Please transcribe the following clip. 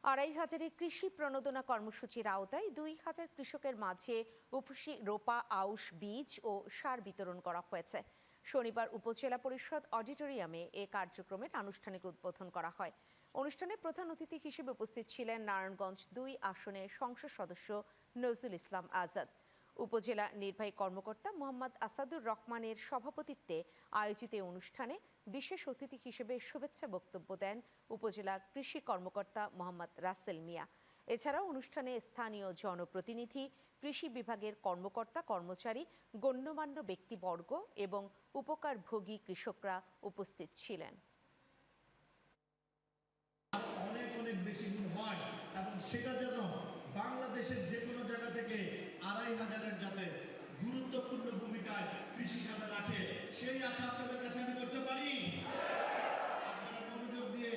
২,৫০০ কৃষি প্রণোদনা কর্মসূচির আওতায় ২,০০০ কৃষকের মাঝে উফশী রোপা আউশ বীজ ও সার বিতরণ করা হয়েছে। শনিবার উপজেলা পরিষদ অডিটোরিয়ামে এ কার্যক্রমের আনুষ্ঠানিক উদ্বোধন করা হয়। অনুষ্ঠানে প্রধান অতিথি হিসেবে উপস্থিত ছিলেন নারায়ণগঞ্জ ২ আসনের সংসদ সদস্য নজরুল ইসলাম আজাদ। উপজেলা নির্বাহী কর্মকর্তা মোহাম্মদ আসাদুর রহমানের সভাপতিত্বে আয়োজিত এই অনুষ্ঠানে বিশেষ অতিথি হিসেবে শুভেচ্ছা বক্তব্য দেন উপজেলা কৃষি কর্মকর্তা মোহাম্মদ রাসেল মিয়া। এছাড়াও অনুষ্ঠানে স্থানীয় জনপ্রতিনিধি, কৃষি বিভাগের কর্মকর্তা কর্মচারী, গণ্যমান্য ব্যক্তিবর্গ এবং উপকারভোগী কৃষকরা উপস্থিত ছিলেন। অনেক অনেক বেশি গুণ হয় এবং সেটা যেন বাংলাদেশের যে কোনো জায়গা থেকে ২,৫০০-এর যাতে গুরুত্বপূর্ণ ভূমিকায় কৃষিখাতে রাখে সেই আশা আপনাদের কাছে আমি করতে পারি। আপনারা মনোযোগ দিয়ে